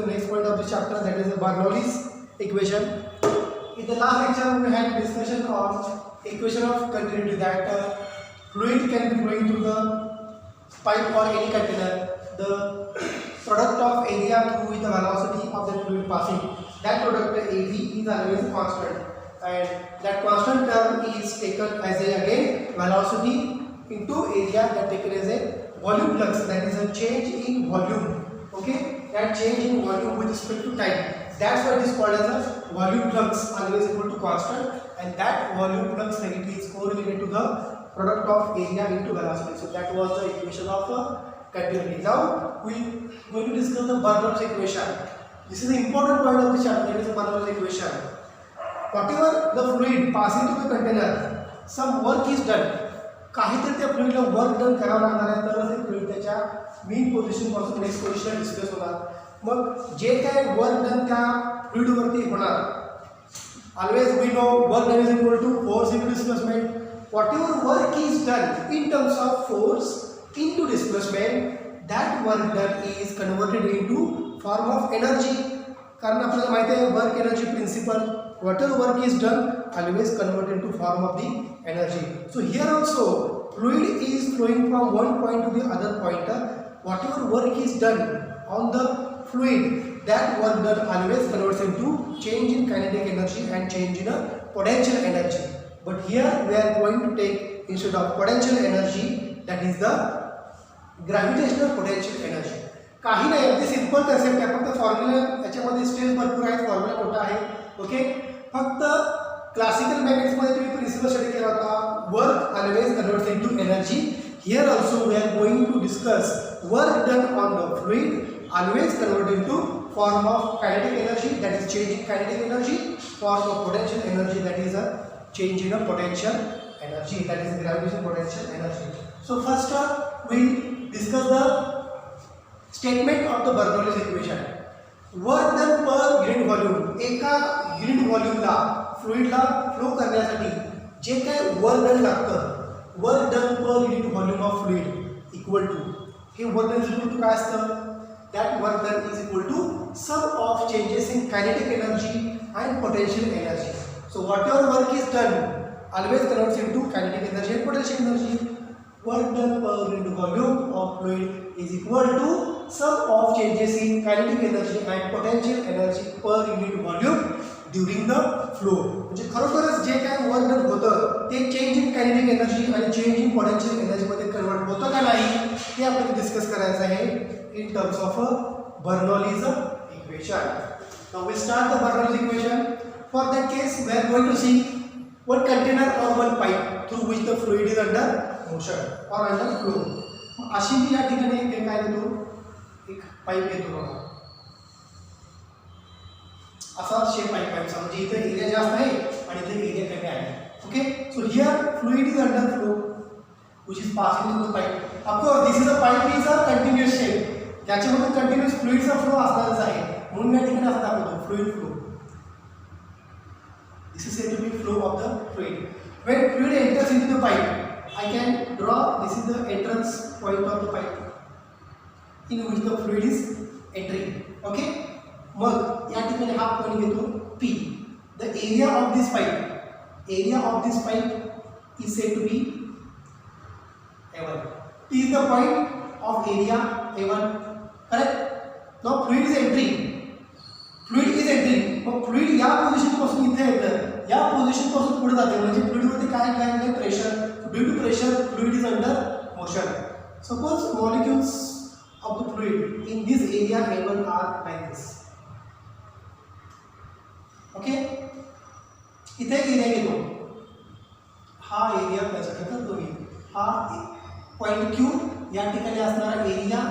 the next point of the chapter, that is the Bernoulli's equation. In the last lecture we had a discussion on equation of continuity, that fluid can be flowing through the pipe or any container. The product of area through with the velocity of the fluid passing, that product AV is always constant, and that constant term is taken as a again velocity into area, that taken as a volume flux, that is a change in volume. Okay, that change in volume with respect to time, that's why it is called as a volume flux, always equal to constant, and that volume flux negativity is correlated to the product of area into velocity. So that was the equation of continuity. Now we are going to discuss the Bernoulli's equation. This is the important point of the chapter, that is the Bernoulli's equation. Whatever the fluid passing through the container, some work is done. काहीतरी त्या फ्लुइडला work done करावं लागणार आहे, तरच ते fluid त्याच्या mean position पासून next पोझिशनला डिस्प्लेस होणार. मग जे काय वर्क डन त्या फ्लुइडवरती होणार, always we know work done is equal to force into displacement. Whatever work is done in terms of force into displacement, that work done is converted into form of energy. कारण आपल्याला माहिती आहे work energy principle, whatever work is done always converted into form of the energy. So here also fluid is flowing from one point to the other point. Whatever work is done on the fluid, that work done always converts into change in kinetic energy and change in a potential energy. But here we are going to take, instead of potential energy, that is the gravitational potential energy. काही नाही, अगदी simple concept आहे, फक्त formula याच्यामध्ये stage भरपूर आहेत, formula मोठा आहे. ओके, फक्त क्लासिकल मॅग्नेटिक्समध्ये तुम्ही प्रिन्सिपल स्टडी केला होता, work always converts into energy. Here also we are going to discuss work done on the fluid always convert into form of kinetic energy, that is change in kinetic energy, form of potential energy, that is a change in a potential energy, that is gravitational potential energy. So first we discuss the statement of the Bernoulli's equation. Work done per unit volume. एका unit व्हॉल्यूमला फ्लुइडला flow करण्यासाठी जे काय work done लागतं, work done per unit volume of fluid equal to, हे work done equal to काय असतं, that work done is equal to sum of changes in kinetic energy and potential energy. So whatever work is done always converts into kinetic energy and potential energy. Work done per unit volume of fluid is equal to sum of changes in kinetic energy and potential energy per unit volume during the flow. म्हणजे खरोखरच जे काय work done होतं ते change in kinetic energy आणि change in potential energy मध्ये convert होतं का नाही, ते आपल्याला डिस्कस करायचं आहे इन terms of Bernoulli's equation. Now we start the Bernoulli's equation. For that case we are going to see one container or one pipe through which the fluid is under motion or under flow. अशी मी या ठिकाणी एक काय घेतो, एक pipe घेतो बघा, असा शेप आहे पाईपचा, म्हणजे इथे एरिया जास्त आहे आणि इथे एरिया कमी आहे. Okay, so here fluid is under flow which is passing through the pipe. Of course this is a pipe is a continuous shape, त्याच्यामध्ये कंटिन्यूअस फ्लुइडचा फ्लो असणारच आहे, म्हणून या ठिकाणी असं दाखवतो fluid flow. This is said to be flow of the fluid. When fluid enters into the pipe, I can draw, this is the entrance point of the pipe in which the fluid is entering. Okay, मग या ठिकाणी हा point घेतो P. The area of this pipe is said to be A1. P is the point of area A1, correct? Now fluid is entering. Mug fluid या position पासून इथे येतं, या position पासून पुढे जाते, म्हणजे फ्लुइडवरती काय काय आहे, pressure. Due to pressure fluid is under motion. Suppose molecules of the fluid in this area A1 are like this. Okay, इथे एरिया घेतो, हा एरिया कन्सिडर करतो मी, हा पॉइंट Q, या ठिकाणी असणारा area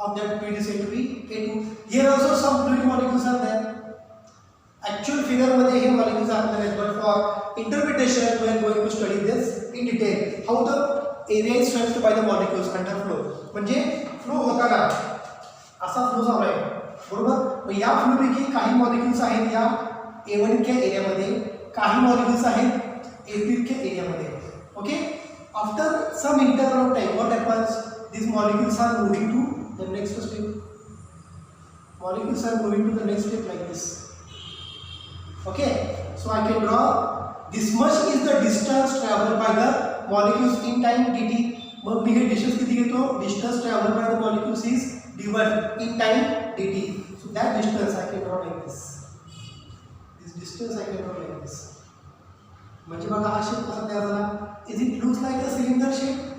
of that fluid is said to be A2. Here also some fluid molecules are there. Actual figure मध्ये हे molecules are there, but for interpretation we are going to study this in detail. How the area is stretched by the molecules under flow. म्हणजे flow होताना असा flow चालू आहे, बरोबर. मग या flow पैकी काही मॉलिक्यूल्स आहेत या A1 के एरियामध्ये, काही मॉलिक्यूल्स आहेत A3 के एरियामध्ये. Okay, after some interval of time what happens, these molecules are moving to the next step. molecules are moving to the next step like this. Okay, so I can draw this much is the distance traveled by the molecules in time dt. मग मी हे distance किती घेतो, distance traveled by the molecules is d1 in time dt. So that distance I can draw like this. This distance I can draw like this. म्हणजे बघा हा shape कसा तयार झाला. Is it looks like a cylinder shape.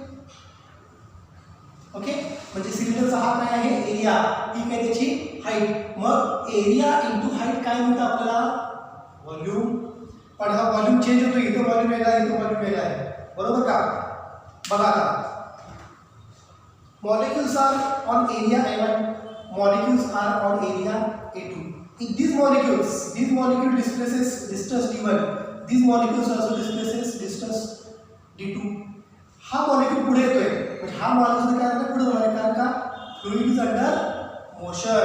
Okay, म्हणजे सिलेंडरचा हा काय आहे, एरिया, ही काय त्याची हाईट. मग एरिया इंटू हाईट काय म्हणतात आपल्याला, व्हॉल्यूम. पण हा व्हॉल्यूम चेंज होतो, इथं व्हॉल्यूम वेगळा आहे, इथं व्हॉल्यूम वेगळा आहे, बरोबर का. बघा आता molecules are on area A1, molecules are on area A2. If these molecule displaces distance d1, these molecules also displaces distance d2. हा मॉलिक्यूल पुढे येतोय, म्हणजे हा मॉलिक्यूल काय करणार, पुढे जाणार आहे, कारण का fluid is under motion.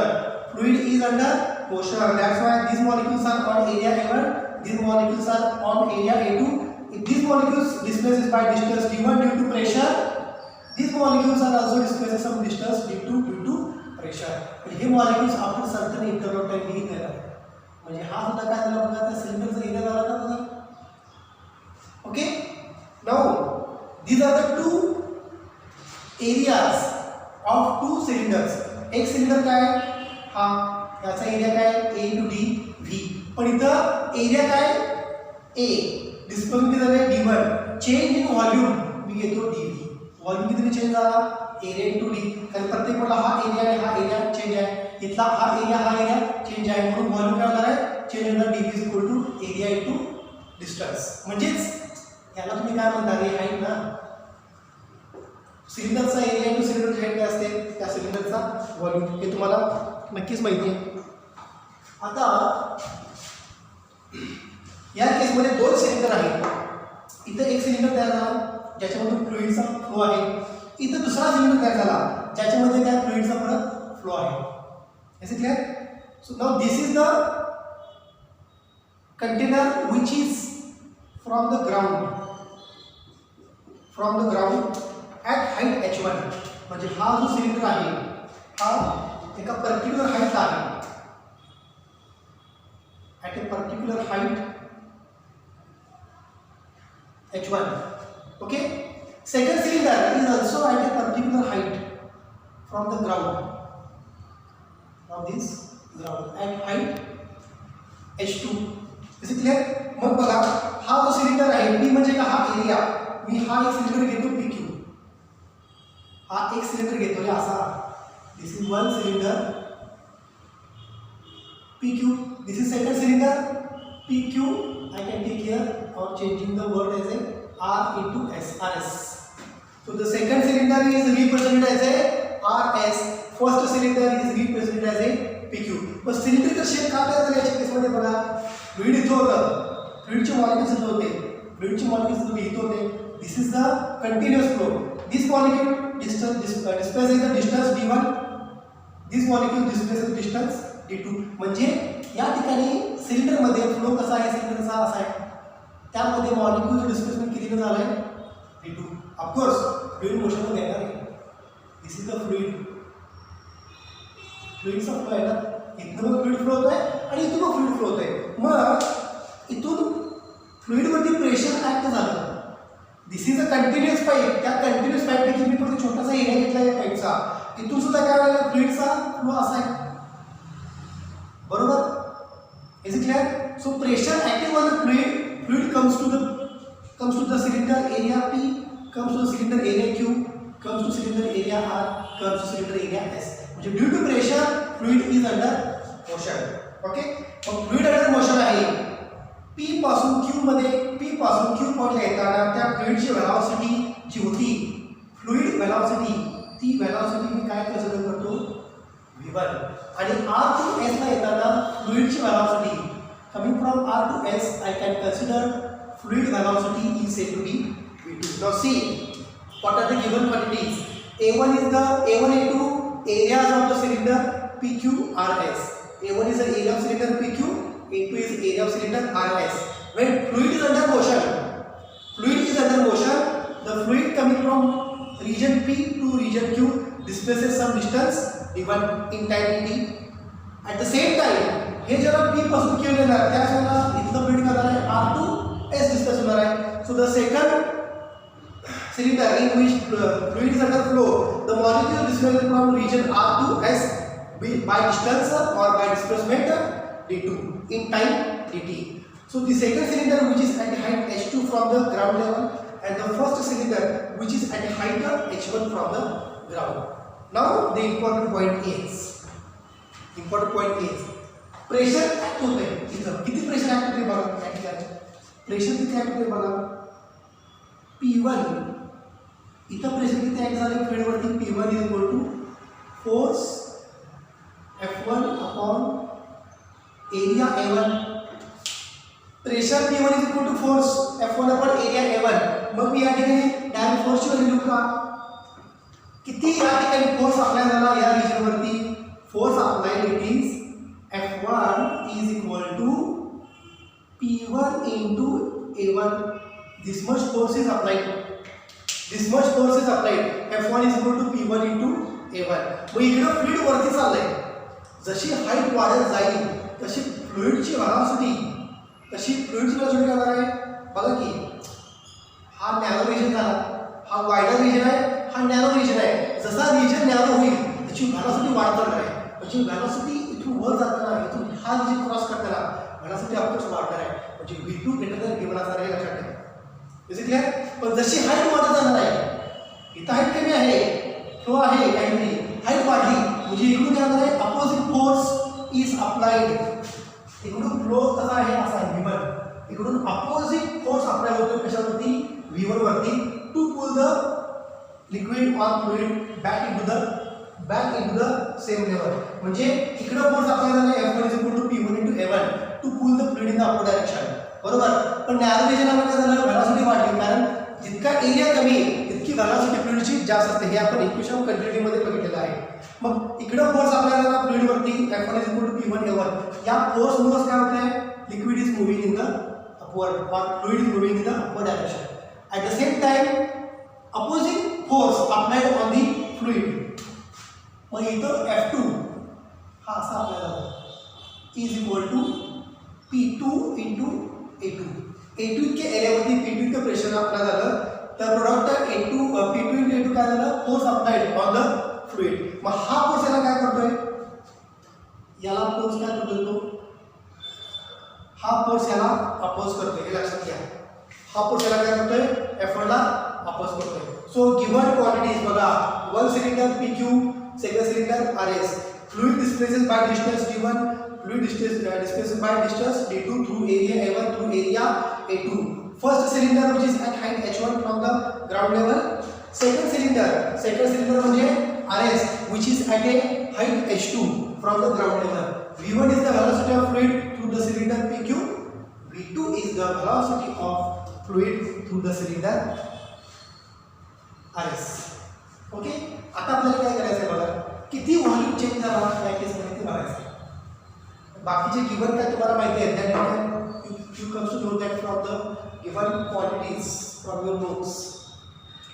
Fluid is under motion. That's why these molecules are on area A1, these molecules are on area A2. If these molecules displaces by distance d1 due to pressure, these molecules are also displaces some distance d2 due to pressure. हे molecules after certain interval of time निघत येतात. म्हणजे हा सुद्धा काय झाला बघा, त्या सिलेंडरचा एरिया झाला का बघा. Okay, now these are the two areas of two cylinders. एक सिलेंडर काय, हा याचा एरिया काय a to d v. पण इथं एरिया काय a, डिस्प्लेसमेंट किती झाले d1. चेंज इन व्हॉल्यूम मी घेतो dv. व्हॉल्यूम किती चेंज झाला, एरिया इंटू डी. कारण प्रत्येक वेळेला हा एरिया आणि हा एरिया चेंज आहे, इथला हा एरिया चेंज आहे, म्हणून व्हॉल्यूम काय होणार आहे, चेंज होणार. dv is equal to area into distance. म्हणजेच याला तुम्ही काय म्हणता, हे हाईट ना. सिलेंडरचा एरिया इंटू सिलेंडरची हाईट काय असते, त्या सिलेंडरचा व्हॉल्यूम. हे तुम्हाला नक्कीच माहिती आहे. आता या केसमध्ये दोन सिलेंडर आहेत. इथं एक सिलेंडर तयार झाला ज्याच्यामधून फ्लुइडचा फ्लो आहे, इथं दुसरा सिलेंडर तयार झाला ज्याच्यामध्ये काय फ्लुइडचा परत फ्लो आहे. Is it clear. So now this is the container which is from the ground at height h1. म्हणजे हा जो सिलेंडर आहे हा एका पर्टिक्युलर हाईटला आहे, at a particular height h1. Okay, second cylinder is also at a particular height from the ground, from this ground at height h2. is it clear. मग बघा हा जो सिलेंडर आहे p म्हणजे का, हा एरिया. मी हा एक सिलेंडर घेतो pq, हा एक सिलेंडर घेतोय असा. This is one cylinder pq, this is second cylinder pq. I can take here or changing the word as a r into s, rs. So the second cylinder is represented as a rs, first cylinder is represented as a pq. but cylinder का shape का तयार झाला याच्या केसमध्ये बघा, fluid इथं होतं, फ्लुइडचे molecules इथं होते, फ्लुइडचे मॉलिक्युल्स इथं होते. This is the continuous flow. This molecule displaces the distance d1, this molecule displaces distance d2. म्हणजे या ठिकाणी सिलेंडरमध्ये फ्लो कसा आहे, सिलेंडरचा असा आहे, त्यामध्ये मॉलिक्यूलचं डिस्प्लेसमेंट किती झालं आहे, d2. ऑफकोर्स फ्लुइड मोशनमध्ये येणार आहे. दिस इज द फ्लुइडचा फ्लो आहे ना, इथून मग फ्लुइड फ्लो होत आहे आणि इथून मग फ्लुइड फ्लो होत आहे. मग इथून फ्लुइडवरती प्रेशर ॲक्ट झालं. This is a continuous pipe. त्या कंटिन्युअस पाईपपैकी मी फक्त छोटासा एरिया घेतला आहे पाईपचा, इथून सुद्धा काय झालं, फ्लुइडचा फ्लो असा आहे, बरोबर. Is it clear. So pressure acting on the fluid comes to the cylinder area P, comes to the cylinder area Q, comes to cylinder area R, comes to cylinder area S. म्हणजे due to pressure fluid is under motion. Okay, मग fluid under motion आहे. P पासून Q मध्ये, P पासून Q पॉइंटला येताना त्या फ्लुइडची velocity जी होती, फ्लुइड व्हेलॉसिटी, ती व्हेलॉसिटी मी काय कन्सिडर करतो, v1. आणि R to S ला येताना फ्लुइडची velocity coming from R to S, I can consider fluid velocity is said to be v2. Now see, what are the given quantities? A1 is the A1, A2 areas of the cylinder PQ, RS. A1 is the area of cylinder PQ, A2 is area of cylinder RS. When fluid is under motion, the fluid coming from region P to region Q displaces some distance d1 in time dt. At the same time हे जेव्हा P पासून Q येणार त्याच वेळेला इथलं fluid करणार आहे R to S displace होणार आहे. So the second cylinder in which fluid is under flow, the molecule displaces from region R to S by distance or by displacement d2 in time dt. So the second cylinder which is at height h2 from the ground level and the first cylinder which is at height h1 from the ground. Now the important point is pressure act होते इथं किती pressure act होते बघा या ठिकाणी pressure किती act होते बघा P1 इथं प्रेशर किती ऍक्ट झाले फील्ड वरती P1 is equal to force F1 upon area A1 pressure P1 is equal to force F1 upon area A1 मग मी या ठिकाणी डायरेक्ट फोर्सची व्हॅल्यू लिहू का किती या ठिकाणी फोर्स अप्लाय झाला या रिजन वरती force applied it is F1 is equal to P1 into A1. This much force is applied. F1 is equal to P1 into A1. मग इकडे फ्लुइड वरती चाललंय जशी हाईट वाढत जाईल तशी फ्लुइडची व्हेलॉसिटी काय होणार आहे बघा की हा नॅरो रिजन झाला हा वायडर रिजन आहे हा नॅरो रिजन आहे जसा रिजन नॅरो होईल त्याची व्हेलॉसिटी वाढत जाणार आहे म्हणजे व्हेलॉसिटी इथून वर जाताना इथून हा रिजन क्रॉस करताना व्हेलॉसिटी ऑफकोर्स वाढणार आहे म्हणजे V2 ग्रेटर दॅन V1 असणार आहे लक्षात ठेवा इज इट क्लियर पण जशी हाईट वाढत जाणार आहे इथं हाईट कमी आहे फ्लो आहे काहीतरी हाईट वाढली म्हणजे इकडून काय होणार आहे अपोजिट फोर्स इज अप्लाइड इकडून फ्लो कसा आहे असा V1 इकडून अपोजिट फोर्स अप्लाय होतो कशावरती V1 वरती to pull the liquid or fluid back into the same level म्हणजे इकडे फोर्स अप्लाय झाला F1 is equal to P1 into A1 to pull the fluid in the upward direction बरोबर पण narrow रिजनला काय झालं व्हेलॉसिटी वाढली कारण जितका एरिया कमी तितकी व्हेलॉसिटी फ्लुइडची जास्त असते हे आपण इक्वेशन ऑफ कंटिन्युटी मध्ये बघितलेलं आहे मग इकडे फोर्स अप्लाय झाला फ्लुइड वरती F1 is equal to P1 A1 या फोर्स मुळे काय होतंय liquid is moving in the upward और fluid is moving in the upward direction at the same time opposite force applied on the fluid मग इथं F2 हा असा apply झाला is equal to P2 into A2 इतके एरियावरती P2 इतकं pressure apply झालं तर प्रोडक्ट P2 into A2 काय झालं force applied on the fluid मग हा फोर्स याला काय करतोय याला फोर्स काय करतोय हा फोर्स याला अपोज करतोय हे लक्षात घ्या हा फोर्स याला काय करतोय F1 ला अपोज करतोय सो गिवन क्वांटिटीज बघा one cylinder PQ second cylinder RS fluid displaces by distance d1 fluid displaces by distance d2 through area A1 through area A2 first cylinder which is at height h1 from the ground level second cylinder म्हणजे RS which is at a height h2 from the ground level v1 is the velocity of fluid through the cylinder PQ v2 is the velocity of fluid through the cylinder RS okay आता आपल्याला काय करायचं आहे बघा किती volume change झाला या केसमध्ये ते बघायचं बाकीचे गिवन काय तुम्हाला माहिती आहे that you comes to know that from the given quantities from your notes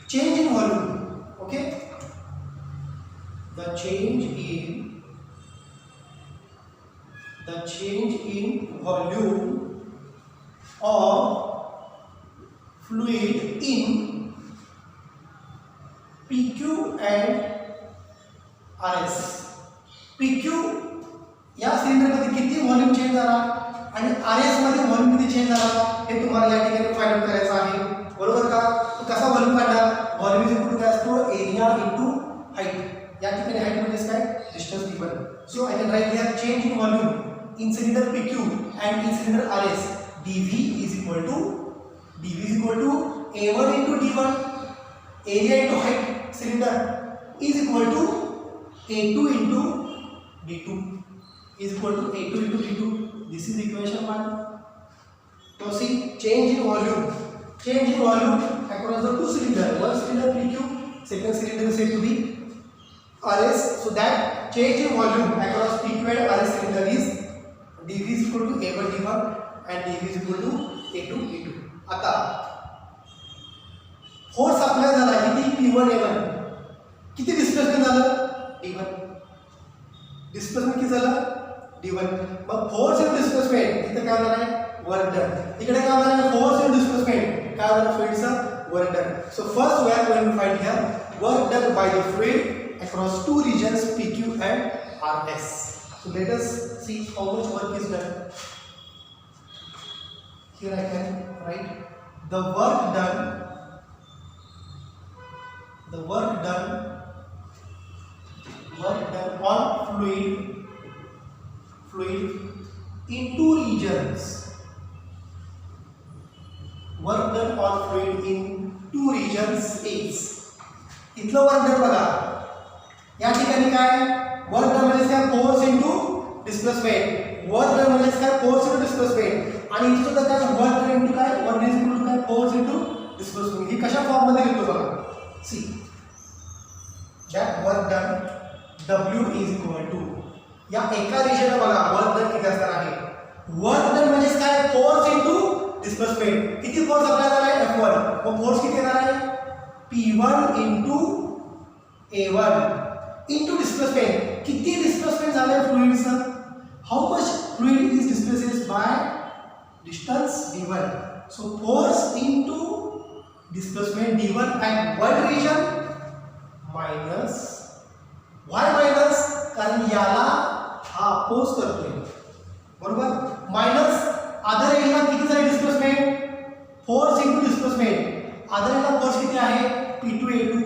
change in volume okay the change in volume of fluid in PQ and RS PQ या सिलेंडरमध्ये किती व्हॉल्यूम चेंज झाला आणि RS मध्ये volume किती change झाला हे तुम्हाला या ठिकाणी फाइंड आउट करायचं आहे बरोबर का कसा व्हॉल्यूम काढणार व्हॉल्यूम इज इक्वल टू काय असतो एरिया इनटू हाईट या ठिकाणी हाईट म्हणजे काय distance given so I can right here change in volume in cylinder PQ and in cylinder RS dV is equal to A1 into D1 area into height cylinder is equal to A2 into D2 is equal to A2 into D2. This is equation 1. Now see change in volume across the two cylinders. One cylinder PQ, second cylinder is said to be RS. So that change in volume across PQ and RS cylinder is dV is equal to A1 D1 and dV is equal to A2 D2. आता force apply झाला किती P1 A1 किती displacement झालं D1 displacement किती झालं d1. Mug force in displacement इथे काय होणार आहे वर्क डन. इकडे काय होणार आहे फोर्स इन डिस्प्लेसमेंट काय होणार फील्डचं work done. So first we are going to find here work done by the fluid across two regions PQ and RS. So let us see how much work is done. Here I can write the work done on fluid in two regions. Work done on fluid in two regions is. इथलं work done बघा या ठिकाणी काय work done म्हणजे काय force into displacement. Work done म्हणजे काय force into displacement आणि इथे सुद्धा काय वर्क डन इनटू काय वर्क इज इक्वल टू काय फोर्स इनटू डिस्प्लेसमेंट. ही कशा फॉर्म मध्ये लिहितो बघा. See that work done W is equal to या एका रिजनला बघा वर्क डन किती असणार आहे. वर्क डन म्हणजे काय फोर्स इनटू डिस्प्लेसमेंट. किती फोर्स अप्लाय झाला आहे F1. मग फोर्स किती येणार आहे P1 into A1 into displacement. किती डिस्प्लेसमेंट झाले फ्लुइडचं. How much fluid is displaces by distance d1. So force into displacement d1 at one region minus y minus कारण याला हा अपोज करतोय बरोबर मायनस अदर एरियाला किती झाले displacement force into displacement. Other areola force किती आहे P2A2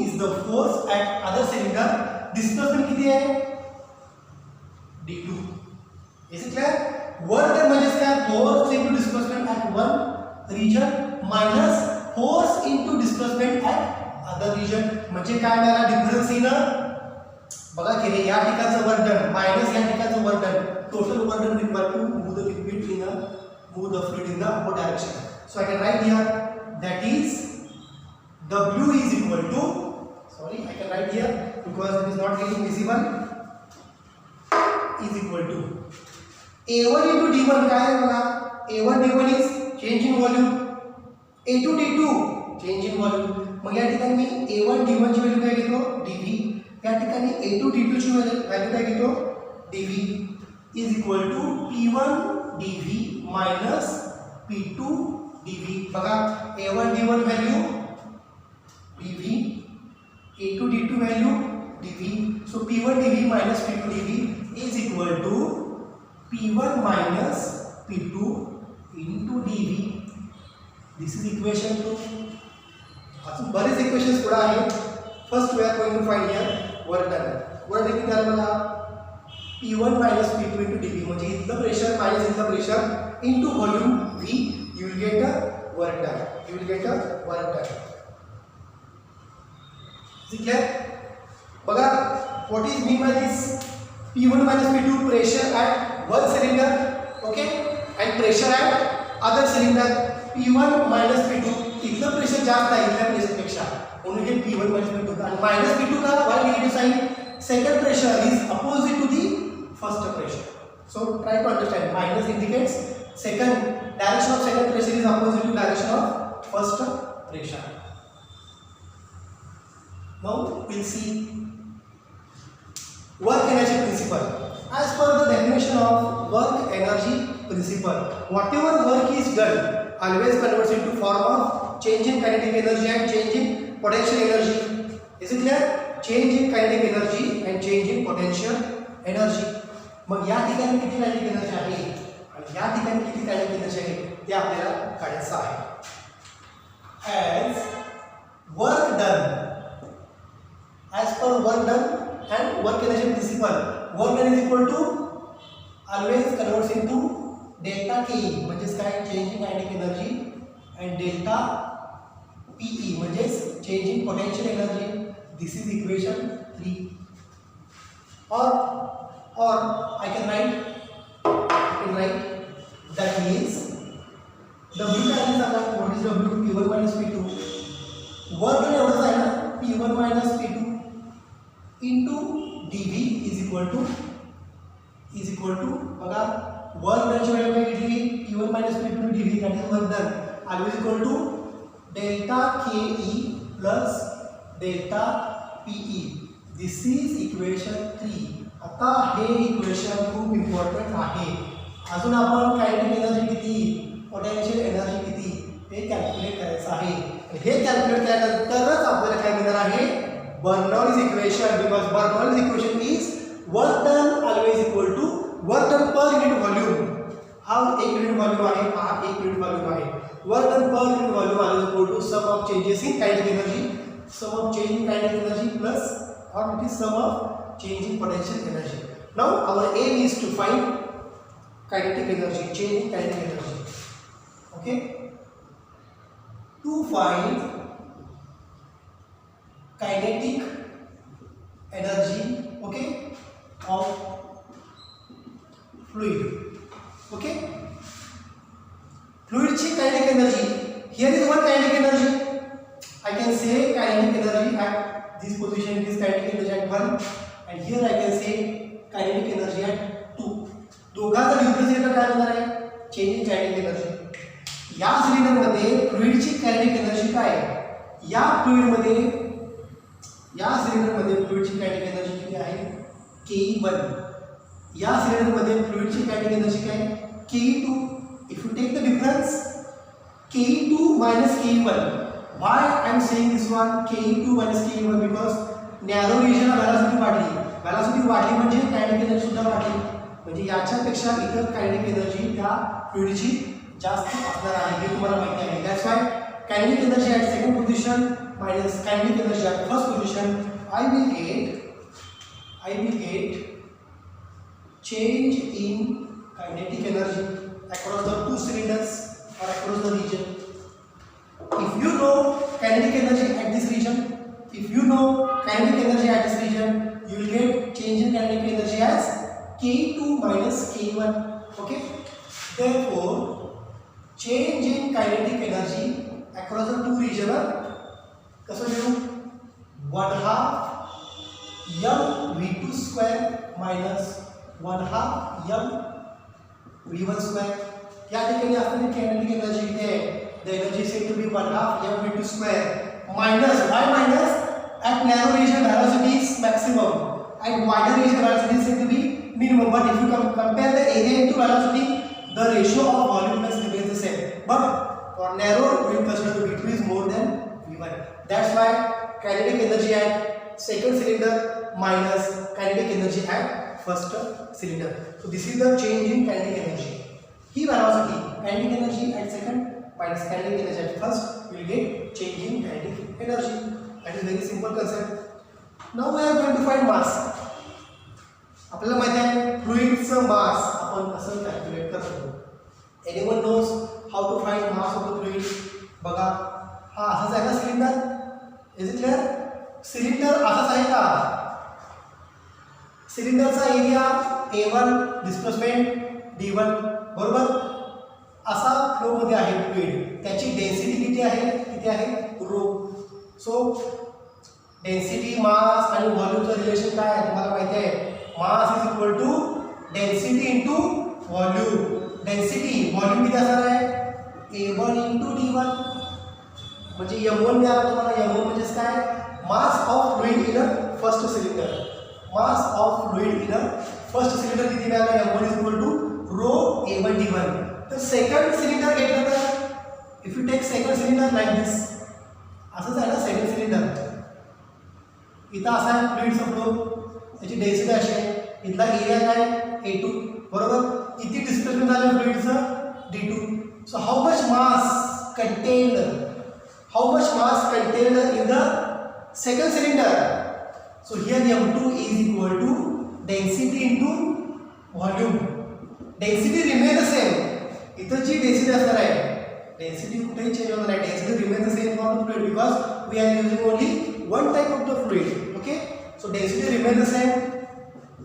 is the force at other cylinder. Displacement किती आहे D2. Is it clear? Work done म्हणजे काय force into displacement at one region minus force into displacement at other region. म्हणजे काय मिळाला difference in बघा केले या ठिकाणचं वर्क डन मायनस या ठिकाणचं work done. Total work done required to move the liquid in move the fluid in the upward direction. So I can write here that is W is equal to, sorry I can write here because it is not getting visible, is equal to A1 into D1 काय आहे बघा A1 D1 is change in volume, A2 D2 change in volume. मग या ठिकाणी मी A1 D1 ची value काय घेतो dV. या ठिकाणी A2 D2 ची व्हॅल्यू काय घेतो dV is equal to P1 dV minus P2 dV. बघा A1 D1 value dV, A2 D2 value dV. So P1 dV minus P2 dV is equal to P1 minus P2 into dV. This is equation 2. अजून बरेच equations पुढे आहेत. First we are going to find here work done. Work done किती झालं बघा P1 minus P2 into dV म्हणजे इथलं pressure minus इथलं pressure into volume V. You will get a work done. You will get a work done. Is it clear? बघा what is mean by this P1 minus P2 pressure at one cylinder, okay, and pressure at other cylinder. P1 minus P2 इथलं pressure जास्त आहे इथल्या pressure पेक्षा म्हणून हे P1 minus P2 आणि minus P2 का why negative sign. Second pressure is opposite to the first pressure. So try to understand. Minus indicates second direction of second pressure is opposite to direction of first pressure. Now we'll see work energy principle. As per the definition of work energy principle, whatever work is done always converts into form of change in kinetic energy and change in potential energy. Is it clear? Change in kinetic energy and change in potential energy. मग या ठिकाणी किती kinetic energy आहे आणि या ठिकाणी किती kinetic energy आहे ते आपल्याला काढायचं आहे. As work done, as per work done and work energy principle, work done is equal to always converts into delta Ke म्हणजेच काय change in kinetic energy and delta Pe म्हणजेच change in potential energy. This is equation 3. Or I can write that means W काय आहे सांगा what is W P1 minus P2 work done एवढंच आहे ना P1 minus P2 into dV is equal to बघा work डनची value काय घेतली P1 minus P2 dV that is work done always equal to delta Ke plus delta Pe. This is equation 3. आता हे equation खूप important आहे. अजून आपण kinetic energy किती, potential energy किती हे कॅल्क्युलेट करायचं आहे. हे कॅल्क्युलेट केल्यानंतरच आपल्याला काय मिळणार आहे, Bernoulli's equation. Because Bernoulli's equation is work done always equal to work done per unit volume. हा एक युनिट व्हॉल्यूम आहे, हा एक युनिट व्हॉल्यूम आहे. Work done per unit volume always equal to sum of changes in kinetic energy, sum of change in kinetic energy plus or it is sum of change in potential energy. Now our aim is to find kinetic energy, change in kinetic energy. Okay, to find kinetic energy, okay, of fluid. Okay, fluid ची kinetic energy, here is one kinetic energy. I can say kinetic energy at this position, this kinetic energy at 1, and here I can say kinetic energy at 2. दोघांचा difference काय होणार आहे, change in kinetic energy. या cylinder मध्ये फ्लुइडची kinetic energy काय आहे, या fluid मध्ये फ्लुइडची कायनेटिक एनर्जी किती आहे, Ke1. या सिलेंडर मध्ये फ्लुइडची कायनेटिक एनर्जी काय, Ke2. If you take the difference Ke2 minus Ke1, why I am saying this one Ke2 minus Ke1, because narrow region velocity वाढली म्हणजे कायनेटिक एनर्जी सुद्धा वाढली. म्हणजे याच्यापेक्षा इतर कायनेटिक एनर्जी त्या फ्लुइडची जास्त असणार आहे, हे तुम्हाला माहिती आहे. That's why kinetic energy at second position minus kinetic energy at first position, I will get change in kinetic energy across the two cylinders or across the region. If you know kinetic energy at this region, you will get change in kinetic energy as K2 minus K1. Okay, therefore change in kinetic energy across the two regions कसं लिहू, 1/2 m v2 square minus 1/2 m v1 square. या ठिकाणी असणारी kinetic energy किती आहे, the energy is said to be 1/2 m v2 square minus, why minus, at narrow region velocity is maximum, at wider region velocity is said to be minimum. But if you compare the area into velocity, the ratio of volume remains the same. But for narrow, we will consider v2 is more than v1. That's why kinetic energy at second cylinder minus kinetic energy at first cylinder. So this is the change in kinetic energy. He velocity, kinetic energy at second minus kinetic energy at first, you will get change in kinetic energy. That is very simple concept. Now we are going to find mass. आपल्याला माहिती आहे फ्लुइडचं मास आपण कसं calculate करतो. Anyone knows how to find mass of the fluid. बघा, हा असाच आहे ना cylinder, is it clear. Cylinder असाच आहे का, सिलेंडरचा एरिया A1, डिस्प्लेसमेंट D1, बरोबर. असा फ्लो मध्ये आहे फ्लुइड, त्याची डेन्सिटी किती आहे रो. सो डेन्सिटी, मास आणि व्हॉल्यूमचं रिलेशन काय आहे तुम्हाला माहिती आहे, mass is equal to density into volume. Density, volume किती असणार आहे, A1 इंटू D1. म्हणजे M1 मिळाला तुम्हाला. M1 म्हणजेच काय, mass of fluid in a first cylinder. Mass of fluid in a first cylinder किती मिळाला, M1 is equal to row A1 D1. तर सेकंड सिलेंडर घेतलं तर if you take second cylinder like this, असंच आहे ना सेकंड सिलेंडर. इथं असा आहे फ्लुइडचा फ्लो, त्याची डेन्सिटी अशी आहे, इथला एरिया काय A2, बरोबर. किती डिस्प्लेसमेंट झालं फ्लुइडचं, D2. So how much mass contained in the second cylinder. So here M2 is equal to density into volume. Density remain the same. इथं जी डेन्सिटी असणार आहे, डेन्सिटी कुठेही चेंज होणार नाही. Density remain the same for the fluid because we are using only one type of the fluid. Okay, so density remain the same.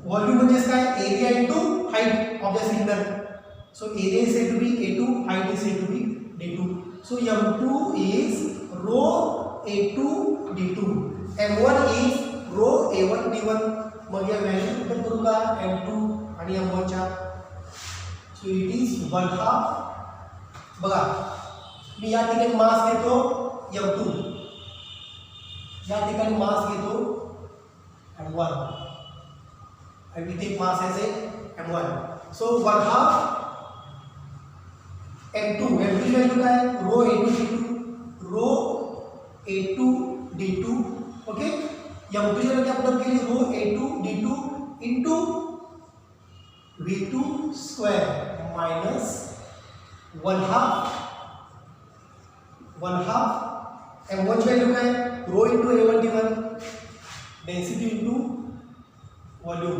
Volume म्हणजे काय, area into height of the cylinder. So area is said to be A2, height is said to be D2. So M2 is rho A2 D2, M1 is rho A1 D1. मग या value कुठे करू का, M2 आणि M1 च्या. So it is 1/2. बघा, मी या ठिकाणी मास घेतो M2, या ठिकाणी मास घेतो at 1 and we take mass as a m1. So 1/2 m2 की वैल्यू क्या है रो a2 d2 ओके m2 की वैल्यू क्या पुट के लिए रो a2 d2 into v2 square minus 1/2 m1 की वैल्यू क्या है रो into a1 d1 density into volume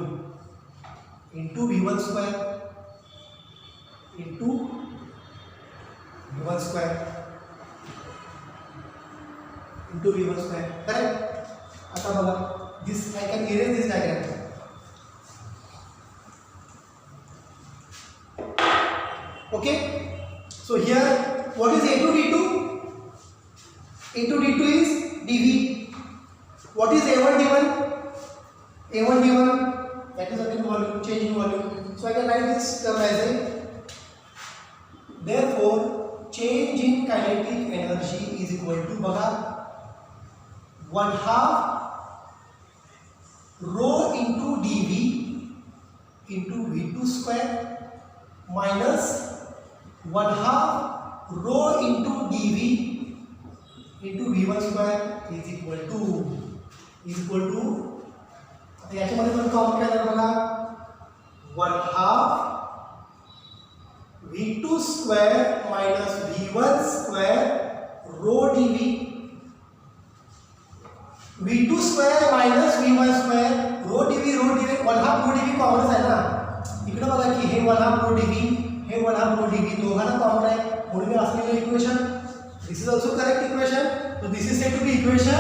into v1 square into v1 square into v1 square correct. आता बघा this I can erase this diagram. Okay, so here what is a2 d2? a2 d2 is dv. What is a1 d1? a1 d1 that is again volume, change in volume. So I can write this term as a, therefore change in kinetic energy is equal to बघा 1/2 rho into dv into v2 square minus 1/2 rho into dv into v1 square is equal to आता याच्यामध्ये पण common काय झालं बघा 1/2 v2 square minus v1 square rho dv v2 square minus v1 square rho dv 1/2 rho dv common आहे ना इकडे बघा की हे 1/2 rho dv हे 1/2 rho dv दोघांना कॉमन आहे म्हणून असलेले equation this is also correct equation so this is said to be equation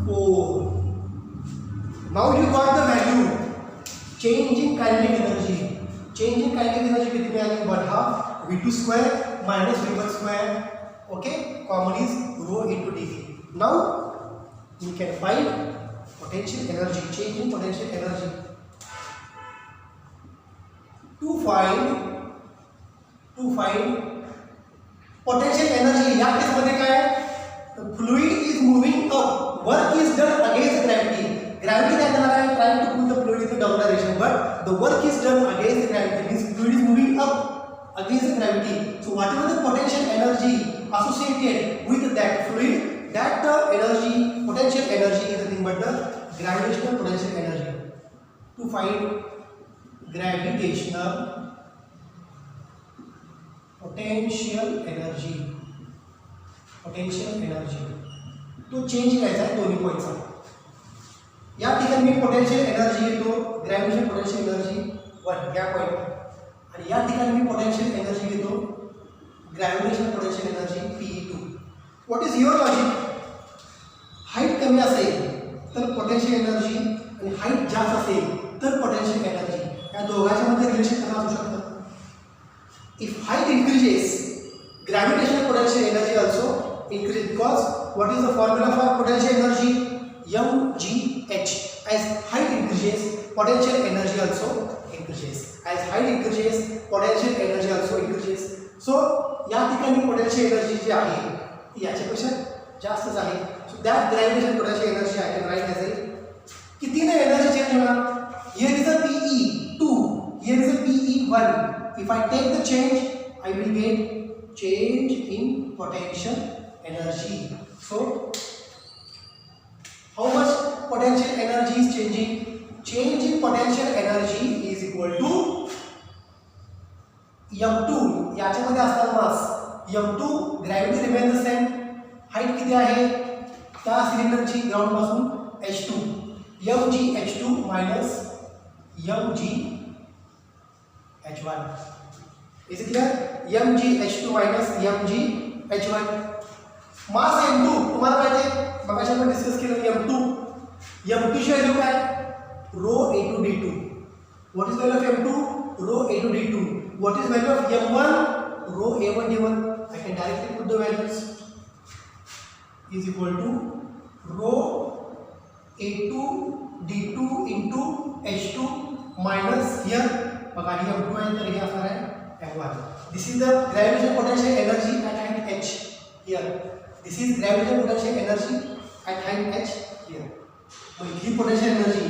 4. Now you got the value change in kinetic energy. Change in kinetic energy कितनी आएगी 1/2 v2 square minus v1 square. Okay, common is rho into dv. Now we can find potential energy, change in potential energy. To find potential energy या case मध्ये काय the fluid is moving up, work is done against gravity. Gravity क्या करना है trying to pull the fluid in the down direction, but the work is done against gravity, means fluid is moving up against the gravity. So whatever the potential energy associated with that fluid, that the energy, potential energy is nothing but the gravitational potential energy. To find gravitational potential energy तो change करायचा आहे दोन्ही पॉईंटचा. या ठिकाणी मी potential energy घेतो gravitational potential energy 1 या point आणि या ठिकाणी मी पोटेन्शियल एनर्जी घेतो gravitational potential energy Pe2. What is your logic? Height कमी असेल तर पोटेन्शियल एनर्जी आणि हाईट जास्त असेल तर पोटेन्शियल एनर्जी या दोघांच्या मध्ये रिलेशन कसं असू शकतं? If height increases, gravitational potential energy also increases because what is the formula for potential energy? mgh. As height increases, potential energy also increases. As height increases, potential energy also increases. So या ठिकाणी potential energy जी आहे ती याच्यापेक्षा जास्तच आहे. So that gravitational potential energy I can write as a कितीने energy change होणार? Here is a Pe2, here is a Pe1. If I take the change, I will get change in potential energy. So, how much potential energy is changing? Change in potential energy is equal to m2. याच्यामध्ये असणार मास m2, gravity remains the same. height किती आहे? त्या सिलेंडरची ground पासून h2, mgh2 minus mgh1. Is it clear? mgh2 minus mgh1. Mass m2 तुम्हाला माहिती आहे मगाशी आपण डिस्कस केलं m2 ची व्हॅल्यू काय rho a2 d2. What is value of m2? Rho a2 d2. What is value of m1? Rho a1 d1. I can directly put the values is equal to rho a2 d2 into h2 minus here बघा ही m2 आहे तर हे असणार आहे m1. This is the gravitational potential energy at height h here. This is gravitational potential energy at height h here. So he potential energy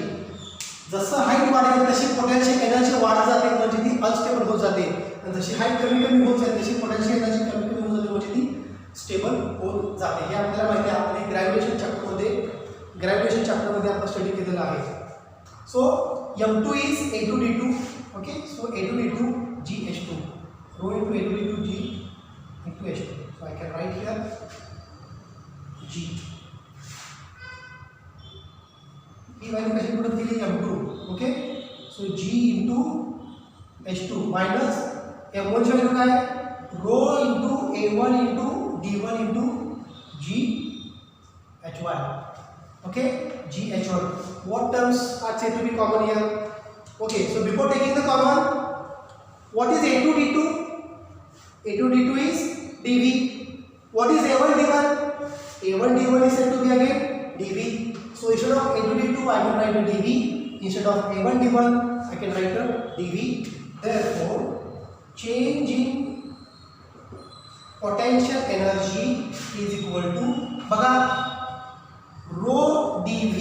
जसं height वाढेल तशी potential energy वाढत जाते, म्हणजे ती अनस्टेबल होत जाते. आणि जशी हाईट कमी कमी होत जाते तशी पोटेन्शियल एनर्जी कमी कमी होत जाते, म्हणजे ती स्टेबल होत जाते. हे आपल्याला माहिती आहे, आपण ग्रॅव्हिटेशन चॅप्टरमध्ये आपण स्टडी केलेलं आहे. सो M2 is A2D2. Okay, so A2D2 GH2, rho into A2D2 G into H2. So I can write here G. E value कशी पुढे दिली M2. Okay, so G into H2 minus M1 ची value काय, rho into A1 into D1 into GH1. Okay, GH1. What terms are said to be common here? Okay, so before taking the common, what is A2D2? A2D2 is dV. What is A1D1? A1D1 is said to be again dV. So instead of A2D2 I can write a dV. Instead of A1D1 I can write a dV. Therefore, change in potential energy is equal to, बघा, rho dV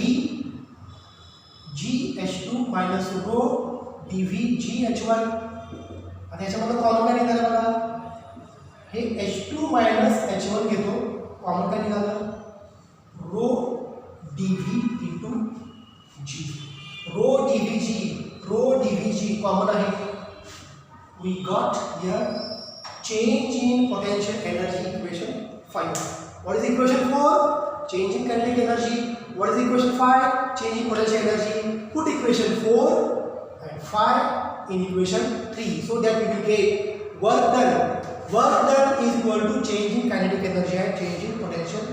GH2 minus rho dV GH1. आता याच्यामध्ये common काय निघालं बघा, हे H2 minus H1 घेतो, common काय निघालं, rho dV into G. rho dVg common आहे. We got here change in potential energy, equation 5. What is equation 4? Change in kinetic energy. What is equation 5? Change in potential energy. Put equation 4 and 5 in equation 3, so that we will get work done. Work done is equal to change in kinetic energy and change in potential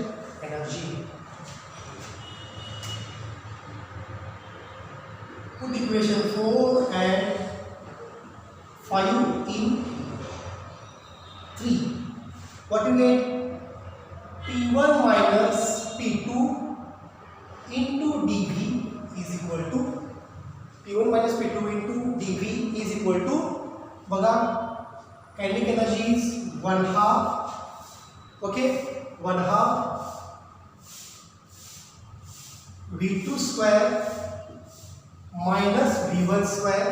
energy. Put equation 4 and 5 in 3. What you get? P1 minus P2 into dV is equal to, P1 minus P2 into dV is equal to, बघा, kinetic energy is 1/2. Okay, 1/2 V2 square minus V1 square,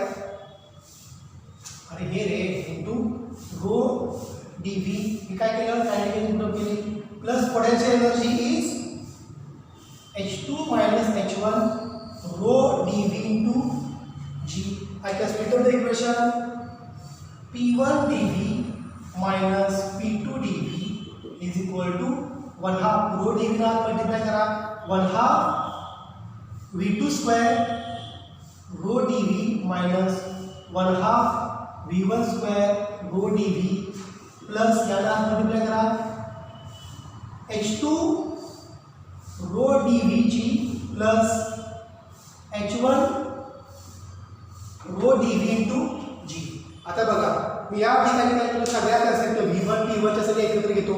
अरे हे रे, into rho dV. हे काय केलं, kinetic energy पुढे केली, plus potential energy is H2 minus H1 rho dV into G. I can split out the equation. P1 dV minus P2 dV is equal to 1/2 rho dV ना multiply करा, 1/2 V2 square rho dV minus 1/2 V1 square rho dV plus याला multiply करा H2 rho dVg plus H1 rho dV into G. आता बघा, मी या ठिकाणी काय केलं, सगळ्या कन्सेप्ट V1 P1 च्या सगळे एकत्र घेतो.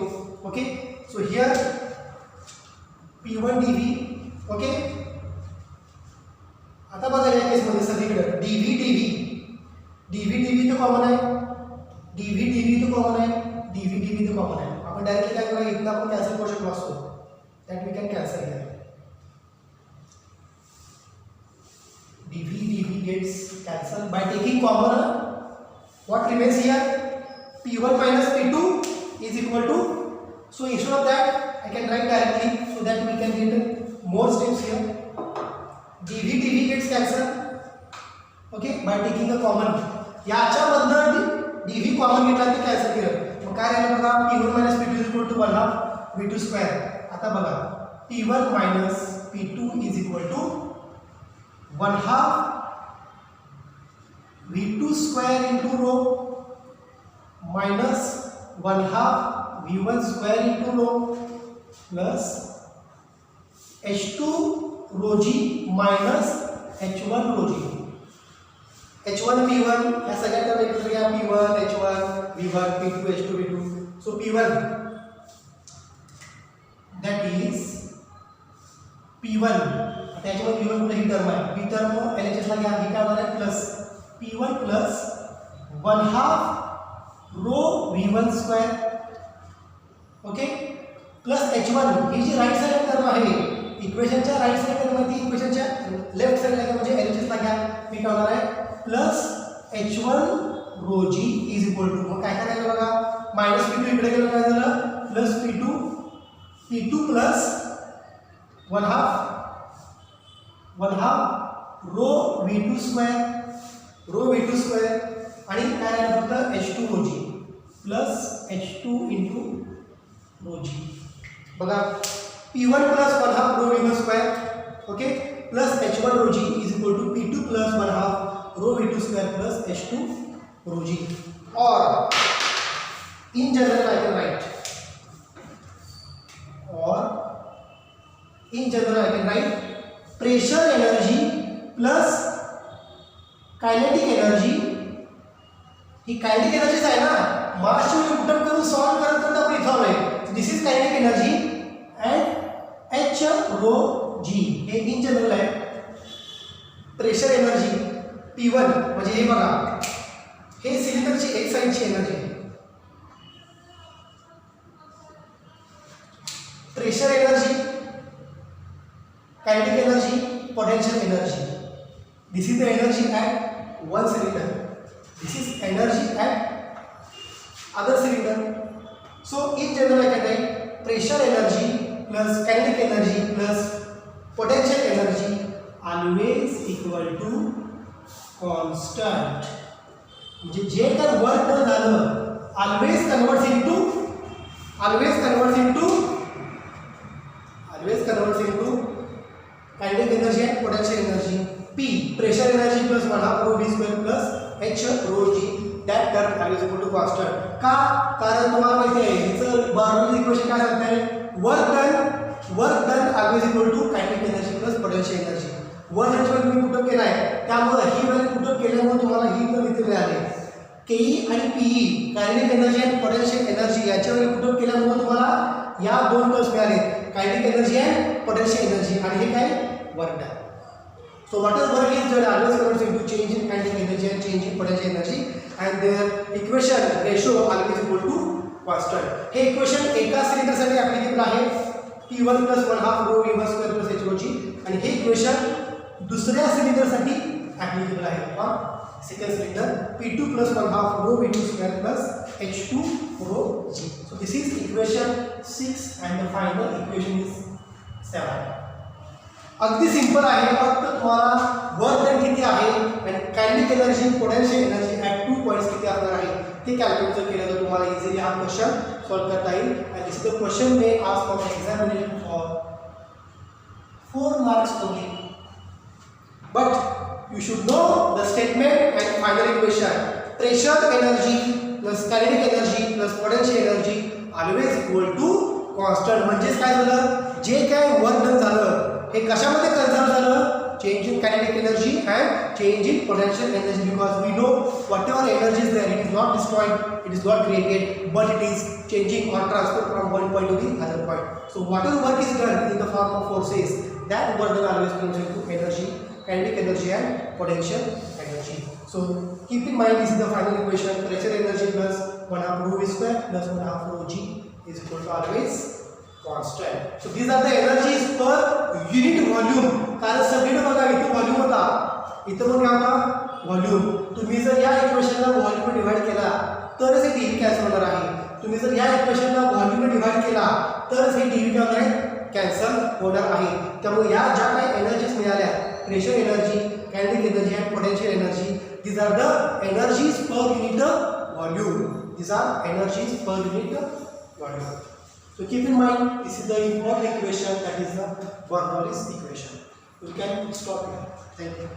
Okay, so here P1 dV. Okay, आता बघा या केस मध्ये सगळीकडे dV तो कॉमन आहे, dV तो कॉमन आहे, dV तो कॉमन आहे. आपण डायरेक्टली काय करूया, इथं आपण कॅन्सल करू शकतो असतो, that we can cancel here. dV gets cancelled by taking common. What remains here? P1 minus P2 is equal to, so instead of that I can write directly so that we can get more steps here. dV gets cancelled. Okay, by taking a common. याच्यामधनं dV common घेतला ते cancel केलं, मग काय राहिलं बघा, P1 minus P2 is equal to 1/2 V2 square. आता बघा, P1 minus P2 is equal to 1/2 V2 square into rho minus 1/2 V1 square into rho plus H2 rho g minus H1 rho g. H1 P1 या सगळ्या term एकत्र घ्या, P1 H1 V1 P2 H2 V2. So P1, that is P1. त्याच्यामध्ये V1 कुठे ही term आहे, ही term LHS ला घ्या, ही काय होणार आहे, plus P1 plus 1/2 rho V1 square. Okay, plus H1 ही जी राईट साइड टर्म आहे इक्वेशनच्या राईट साईडला मध्ये इक्वेशनच्या लेफ्ट साईडला घ्या म्हणजे LHS ला घ्या. मी काय होणार आहे plus H1 rho g is equal to मग काय करायला बघा मायनस P2 इकडे गेलं काय झालं plus P2 plus 1/2 rho V2 square आणि काय राहिलं फक्त H2 rho g plus H2 into rho g. बघा P1 plus 1/2 rho V1 square okay plus H1 rho g is equal to P2 plus 1/2 rho V2 square plus H2 rho g. और in general I can write pressure energy plus kinetic energy. ही kinetic एनर्जीच आहे ना मासची value put up करून solve करत आपण इथं आलोय. This is kinetic energy and H rho g हे इन जनरल आहे. प्रेशर एनर्जी P1 म्हणजे हे बघा हे सिलिंडरची एक साइडची एनर्जी आहे. Pressure energy kinetic energy potential energy. This is the energy at one cylinder. This is energy at other cylinder. So in general I can write pressure energy plus kinetic energy plus potential energy always equal to constant. म्हणजे जे काय work done झालं always converts into kinetic energy and potential energy. P pressure energy plus 1/2 row V square plus H rho g that term is equal to constant. का कारण तुम्हाला माहिती आहे हिचं बार्नोलिस इक्वेशन काय सांगते work done always equal to kinetic energy plus potential energy. Work done तुम्ही put up केला आहे त्यामुळे ही व्हॅल्यू पुटअप केल्यामुळे तुम्हाला ही तर इथे मिळाली. KE आणि PE कायनेटिक एनर्जी आणि पोटेंशियल एनर्जी याच्या व्हॅल्यू पुटअप केल्यामुळे तुम्हाला या दोन टर्म्स मिळाले kinetic energy and potential energy आणि हे काय work done. So what is work is that always converts into change in kinetic energy and change in potential energy and their equation ratio always equal to constant. हे equation एका cylinder साठी applicable आहे P1 plus 1/2 rho V1 square plus H rho g आणि हे equation दुसऱ्या cylinder साठी applicable आहे for second cylinder P2 plus 1/2 rho V2 square plus H2 rho g. So this is equation 6 and the final equation is 7. अगदी simple आहे फक्त तुम्हाला work done किती आहे आणि kinetic energy potential energy at 2 points किती असणार आहे ते कॅल्क्युलेट केलं तर तुम्हाला इझिली हा क्वेश्चन सॉल्व करता येईल. आणि this is the question may ask for examination for 4 marks only. But you should know the statement and final equation. Pressure energy plus kinetic energy plus potential energy always equal to constant. म्हणजेच काय झालं जे काय work done झालं हे कशामध्ये conserve झालं change in kinetic energy and change in potential energy. Because we know whatever energy is there it is not destroyed it is not created but it is changing और transfer from one point to the other point. So whatever work is done in the form of forces that work done always comes into energy kinetic energy and potential energy. So keep in mind this is the final equation. Pressure energy plus 1/2 rho V square plus 1/2 rho g is equal to always constant. So these are the energies per unit volume. कारण सगळीकडे बघा इथे volume होता इथं पण काय होता volume. तुम्ही जर या इक्वेशनला व्हॉल्यूम डिवाइड केला तरच हे dV कॅन्सल होणार आहे. तुम्ही जर या इक्वेशनला व्हॉल्यूम डिवाइड केला तरच हे dV काय होणार आहे कॅन्सल होणार आहे. त्यामुळे या ज्या काही एनर्जीज मिळाल्या pressure energy kinetic energy and potential energy these are the energies per unit volume. These are energies per unit volume. So keep in mind this is the important equation, that is the Bernoulli's equation. You can stop here. Thank you.